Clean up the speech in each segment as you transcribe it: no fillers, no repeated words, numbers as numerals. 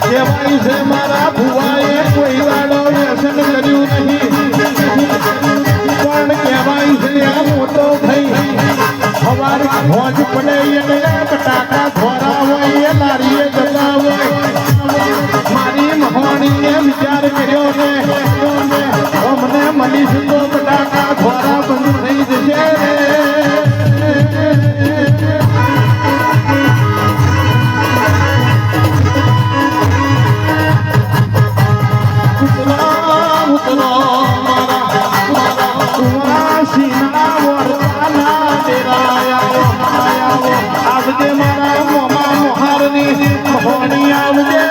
કહેવાય છે મારા ભુવાએ કોઈ દાડો વ્યસન કર્યું નહીં પણ કહેવાય છે આ મોટો થઈ સવાર ભોજ પડે એટલે બટાકા ધોરા હોય લારીએ જતા હોય મારી મહોણીએ વિચાર કર્યો ને અમને મળીશું તો બટાકા ધોરા બંધ થઈ જશે આવજે મારા મોમા મોહારની મહોણી આવજે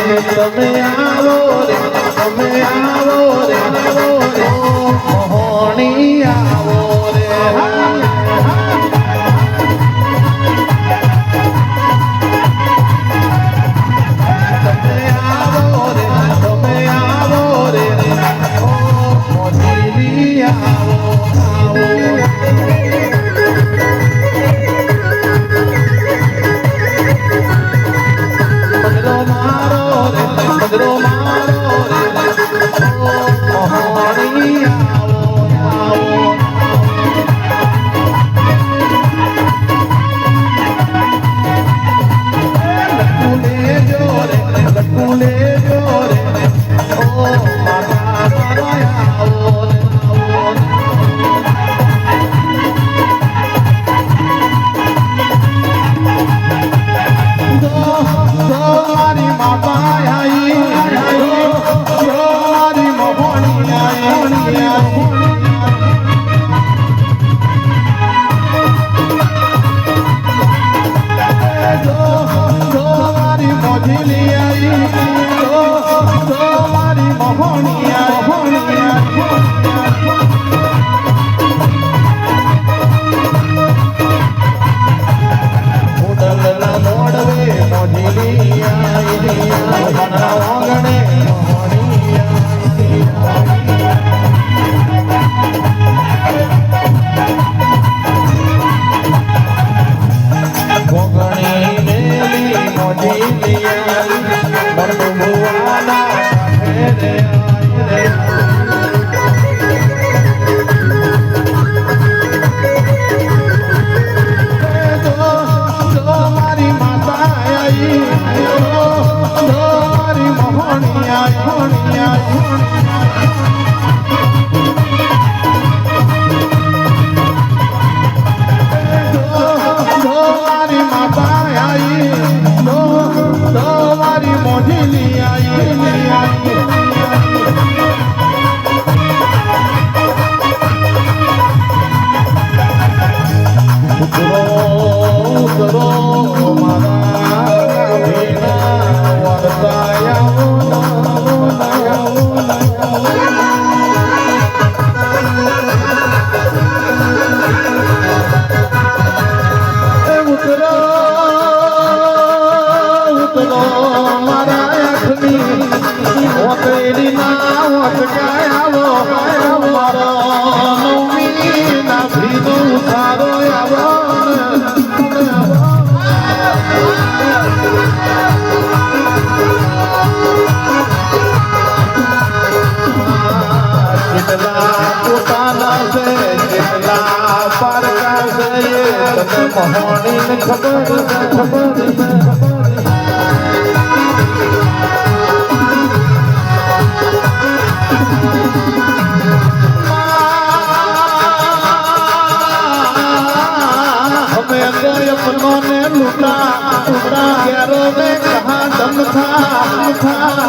રે તમે આવો રે મહોણી આવો રે મહોણી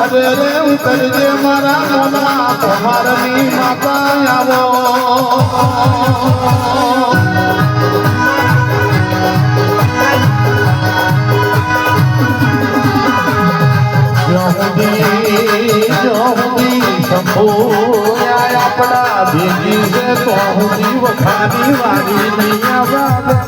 ખબર रे उतरजे मारा मोना तुम्हारी माता आवो शंभू अपना भेजी से तो वखानी वाली नहीं आवाज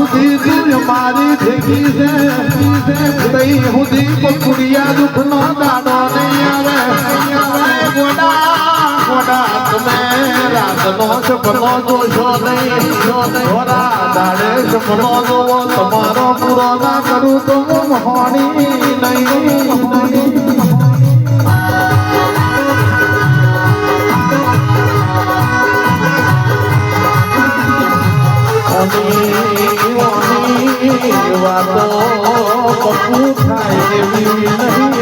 સુધી તું મારી ભેગી છે તઈ સુધી પકુડિયા દુઃખનો દાડો નહીં આવે ગોડા તમે રાતનો સપનો જોશો નહીં થોડા દાડે સપનો જોવો તમારો પૂરો ના કરું તો હું હોણી નહીં વાતો પપ્પુ થાય એવી નહીં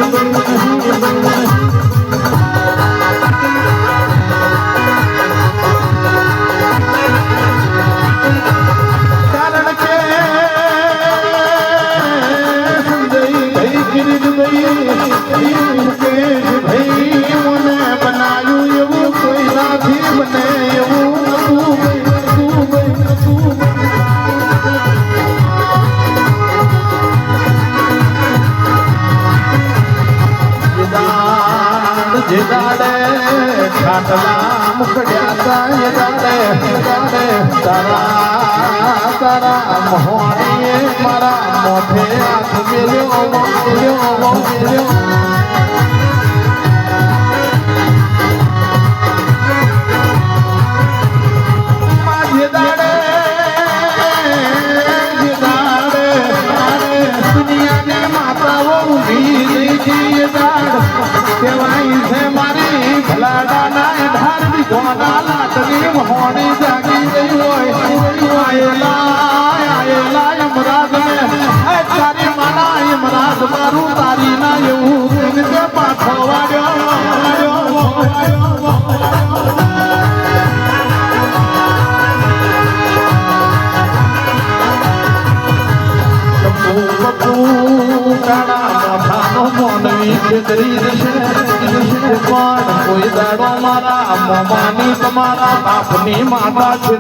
કારણ કે સંજયભાઈ ગિરીશભાઈ મુકેશભાઈ મને બનાવ્યું એવું કોઈ નથી બને એવું જે દાડે ખાટલા મુકડ્યા તારા મોહણીએ મારા મોઢે હાથ મેલ્યો જે દાડે દુનિયાની માતાઓ ઊભી રહી કહેવાય છે મારી ભલાડાના ધાર્મિક ગોડા લાટની મોહણી જાગી ગઈ હોય આયેલા યમરાજ ને તારી માના યમરાજ મારું તારી ના એવું પાછો વાળ્યો કોઈ દાડો મારા મોમાની તમારા બાપની માતા છે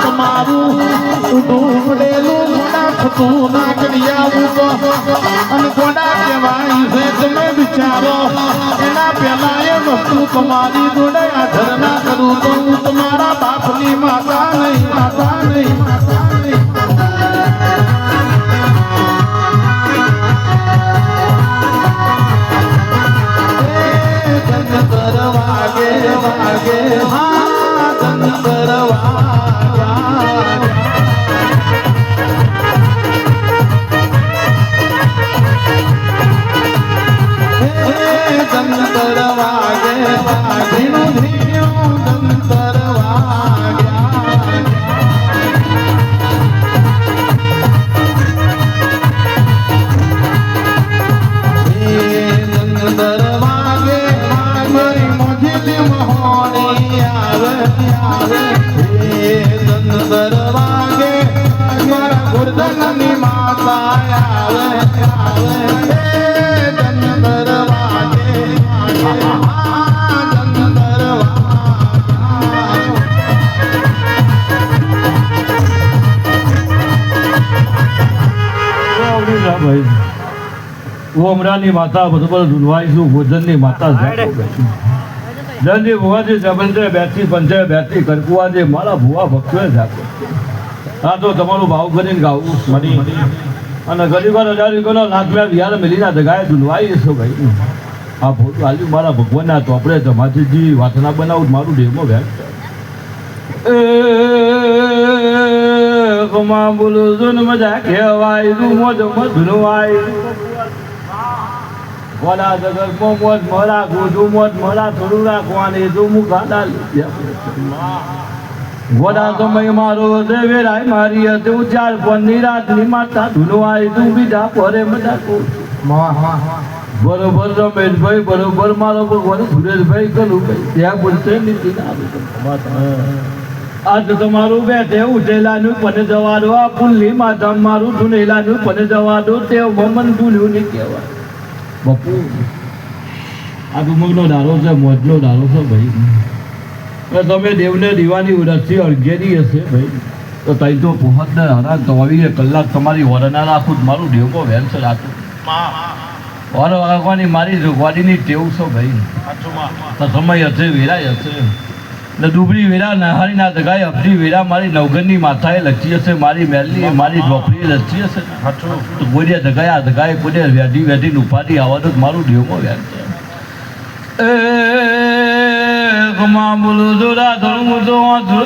તમારું ડૂબડેલું મોડા થતું ના કરી આવું અને ગોડા કહેવાય છે તમે વિચારો એના પહેલા એ વસ્તુ તમારી જોડે આધર ના કરું તો હું તમારા બાપની માતા નહીં જંતર વાગે હા જંતર જંતર વાગે ધીણું જંતર જંતર વાગે મારી મોજી મોહણી આવે જંતર વાગે મારા ગુરદનની માતા આવે જંતર ઓમરાની માતા બધું ધુલવાઈશું ભોજનની માતા જનજી ભુવાજી જબલજે બેઠી પંચે બેઠી કરકુવા જે મારા ભુવા ભક્તોએ જાતો હા તો તમારું ભાવ કરીને ગાવું મની અને ગરીબર હજારી ગયો નાથમ્યા વિહાર મિલીના જગાએ ધુલવાઈ જશો ભાઈ આ ભોજું હાલ્યું મારા ભગવાનના ચોપડે જમાતીજી વાસના બનાવું મારું ડેમો વ્યાજ કમા બોલો જો ને મજા કહેવાય તું મોજ મધુનવાય ગોડા જગર મોજ મરા ગોજુ મોજ મરા થોડું રાખવાની તું મુખાડા ગોડા સમય મારો દેવેરાય મારી હતી હું 4 પોનની રાતની માતા ધુનવાય તું બીજા પરે મજા કો બરોબર રમેશભાઈ બરોબર મારો ભગવાન સુરેશભાઈ કરું ભાઈ ત્યાં બોલશે નીતિ ના આજ તમારું બેઠે ઉઠેલાનું પણ જવા દો આ પુલની માતા મારું ધુનેલાનું પણ જવા દો તે મમન ભૂલ્યું નહીં કહેવાય બપુ આ ડુમકનો ડારો છે મોજનો ડારો છે ભાઈ તમે દેવને દીવાની ઉરસથી અળગેરી હશે ભાઈ તો તઈ તો પહોંચ ને હરા 24 કલાક તમારી વરના રાખું જ મારું દેવકો વેન છે રાખું વર વાગવાની મારી જોગવાડીની ટેવ છો ભાઈ તો સમય હશે વેરાય હશે ને ડુબરી વેરા નહારીના દગાએ અબજી વેરા મારી નવગરની માથાએ લચી હશે મારી મેલની મારી ઝોપડીએ લચી હશે તો કોઈને દગાએ આ દગાએ કોઈને વેઢી વેઢીને ઉપાડી આવવાનું જ મારું દેવકો વેન છે કમા બોલું જોડા ધોળું તો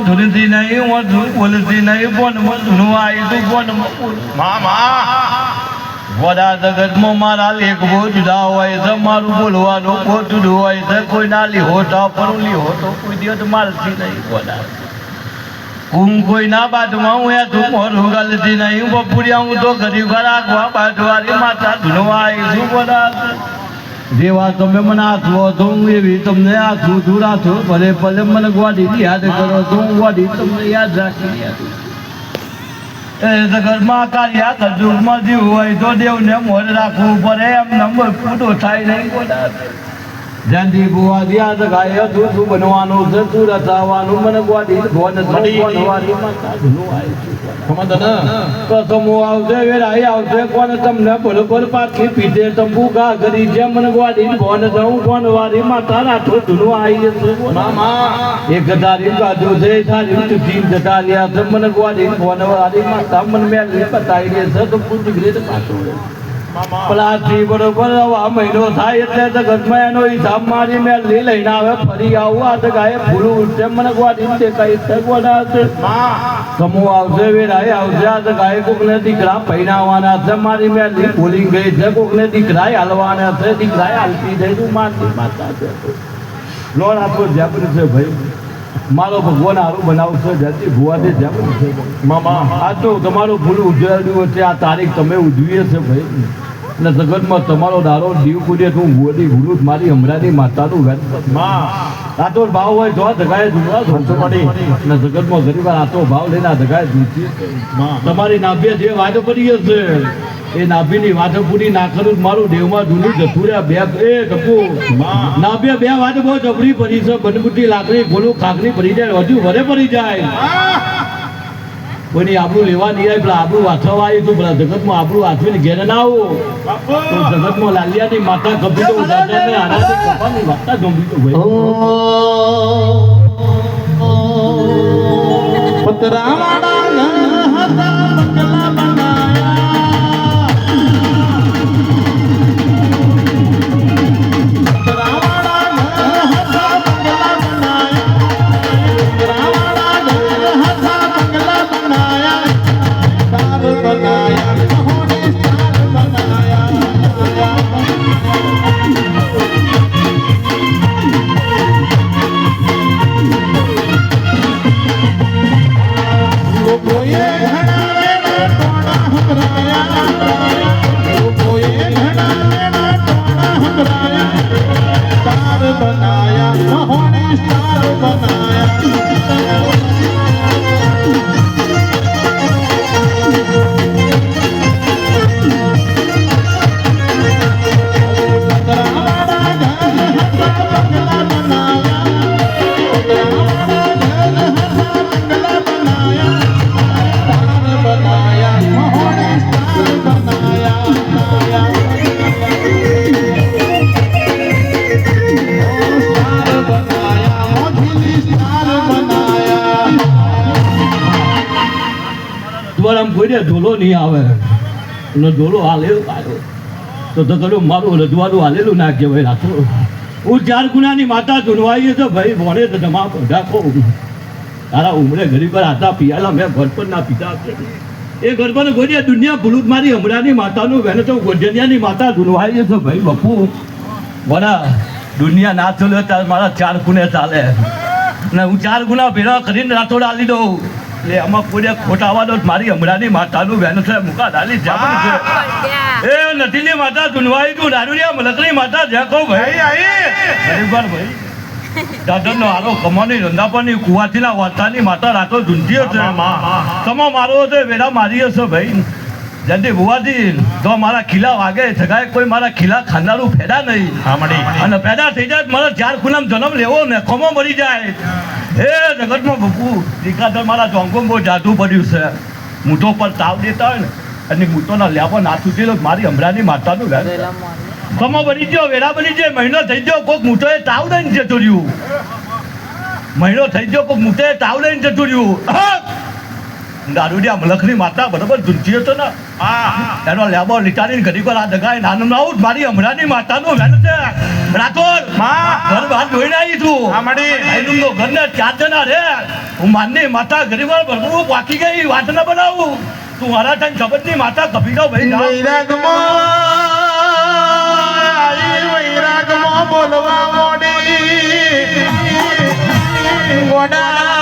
ધૂળથી નહીં બોલતી નહીં પણ ધૂણું આવી તું પણ વડા જગતમાં મારા લેખ બહુ જુદા હોય છે મારું બોલવાનું ખોટું હોય છે કોઈ ના લીહોટા પણ લીહોટો કોઈ દિવસ મારતી નહીં વડા હું કોઈ ના બાટમાં હું તું મોરું ગલતી નહીં બપુરિયા હું તો ગરીબ રાખવા બાટવારી માતા ધૂણવા આવી છું વડા જેવા તમે મને આથવો તો હું એવી તમને આથું છું રાખો ભલે ભલે મને ગ્વાડી યાદ કરો તો હું ગ્વાડી તમને યાદ રાખી ઘરમાં કાર્યા કજુગમાં જીવ હોય તો દેવને મોર રાખવું પડે એમ નંબર પૂરો થાય નહીં જ્યાંથી બુવા યાદ ગાય તું તું બનવાનું છે તું રચાવાનું મને ગ્વાડી ગોન બનવાની માતા ધૂનું આવી કસમો આવશે વેરાઈ આવશે કોને તમને બરોબર પાછી પીધે તંબુ ગા કરી જેમ મને ગ્વાડી ગોન જવું ગોન વારી માતા રાઠો ધૂનું આવી જશે એક તારી બાજુ છે તારી ચૂકી જતા રહ્યા છે મને ગ્વાડી ગોન વારી માતા મને મેળવી બતાવી દેશે તો પૂછી ગ્રેડ પાછો પ્લાસ્ટિક બરોબર આ મહિનો થાય એટલે જગતમાં એનો હિસાબ મારી મેળવી લઈને આવે ફરી આવું આ જગાએ ભૂલું ઉઠશે મને ગ્વાડી દેખાય છે ગોડા સમૂહ આવશે વેરાય આવશે આ જગાએ કોકને દીકરા પહેરાવાના છે મારી મેળવી ભૂલી ગઈ છે કોકને દીકરા હાલવાના છે દીકરા હાલતી જાય તું મારતી માતા છે લોન આપો જેબર છે ભાઈ મારો ભગવાન હારું બનાવશે જ્યાંથી ભુવાથી જેબર છે મામા આ તો તમારું ભૂલું ઉજવાડ્યું છે આ તારીખ તમે ઉજવીએ છે ભાઈ ને જગતમાં તમારો દારો દીવ કુદે તું ભુવાની ભૂલું મારી હમણાંની માતાનું વેન આ તો ભાવ હોય તો આ જગાએ જુદા ધોતો પડી ને જગતમાં ગરીબ આ તો ભાવ લઈને આ જગાએ જૂતી તમારી નાભ્ય જે વાતો પડી હશે એ નાભીની વાતો પૂરી ના કરું મારું દેવમાં જૂનું જતું રહ્યા બે એ ટપુ નાભ્ય બે વાતો બહુ જબરી પડી છે બનબુટી લાકડી ગોલું ખાકરી પડી જાય હજુ વરે પડી જાય કોઈની આબરૂ લેવા નહીં આવે પેલા આબરૂ વાંચવા આવી તું પેલા જગતમાં આબરૂ વાંચવીને ઘેર ના આવો તો જગતમાં લાલિયાની માતા કપી તો ઉદાસને આનાથી કપાની વાર્તા ગંભી તો ભાઈ પતરાવાળા હતા બંગલા ઢોલો નહીં આવે અને ઢોલો હાલેલું આવ્યો તો કરું મારું રજવાડું હાલેલું ના કહેવાય રાખો હું 4 ગુનાની માતા ધૂનવાઈ છે ભાઈ ભણે તો જમા ઢાકો તારા ઉમરે ઘડી પર આતા પિયાલા મેં ઘર પર ના પીતા એ ઘર પર ગોડિયા દુનિયા ભૂલું મારી હમણાંની માતાનું વહેન તો ગોજનિયાની માતા ધૂનવાઈ છે ભાઈ બપુ બના દુનિયા ના ચાલે ત્યારે મારા 4 ગુને ચાલે ને હું 4 ગુના ભેળા કરીને રાતોડ આલી દઉં એટલે આમાં કોઈ ખોટાવાનો મારી હમણાંની માતાનું વેન છે મુકા ડાલી જામન છે એ નદીની માતા ધુનવાઈ તું દારૂડિયા મલકની માતા જ્યાં કહું ભાઈ ગરીબર ભાઈ દાદરનો હારો કમાની રંધાપરની કુવાથીના વાતાની માતા રાતો ધૂંધી હશે તમે મારો હશે વેરા મારી હશે ભાઈ જલ્દી ભુવાજી તો મારા ખીલા વાગે સગાય કોઈ મારા ખીલા ખાનારું ફેડા નહીં અને પેદા થઈ જાય મારા 4 ખૂનામાં જન્મ લેવો ને કોમો મરી જાય હે જગતમાં બપુ દીકાદર મારા ચોંગોમાં બહુ જાદુ પડ્યું છે મૂઠો પર તાવ દેતા હોય ને અને મૂઠોના લેવા નાથું છે મારી હમણાંની માતાનું ઘર કમો બની ગયો વેરા બની જાય મહિનો થઈ ગયો કોઈક મૂઠોએ તાવ લઈને જતું રહ્યું મહિનો થઈ ગયો કોઈક મૂઠોએ તાવ લઈને જતું રહ્યું દારૂડિયા મલખની માતા બરોબર ધૂંચી હતો ને એનો લેબો લીટાડીને ઘડી પર આ દગાય નાનું ના આવું મારી હમણાંની માતાનું વેન છે રાઠોડ ઘર બહાર જોઈને આવી છું ઘરને 4 જણા રે હું માનની માતા ગરીબ ભરવું પાકી ગઈ વાત ના બનાવું તું મારા ટાઈમ ખબર નહીં માતા કપી દો ભાઈ વૈરાગમાં બોલવા મોડી ગોડા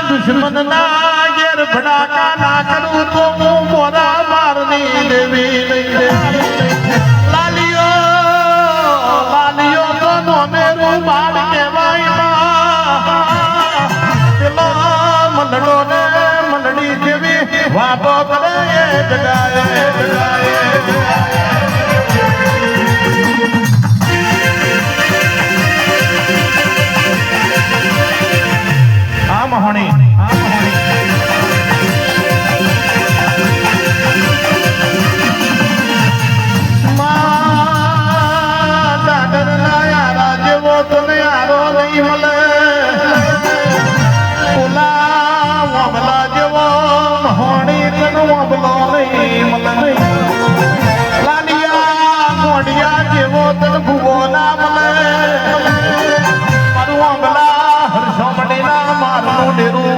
દુશ્મન ના ઘેર ભડાકા ના કરું તો હું મોરા મારની દેવી નહીં લાલીઓ લાલીઓ તો નોમેરું બાળ કહેવાય પેલો મલડો ને મલડી જેવી વાતો કરે એ જગાએ મહોણી દાદર ના યારા જેવો તને યારો નહીં મળે ઓલા વાબલા જેવો મહોણી તને વાબલો નહીં મળે લાલિયા મોડિયા જેવો તને ભૂવો ના મળે મારું વાબલા હરસો મડીના મારું ડેરું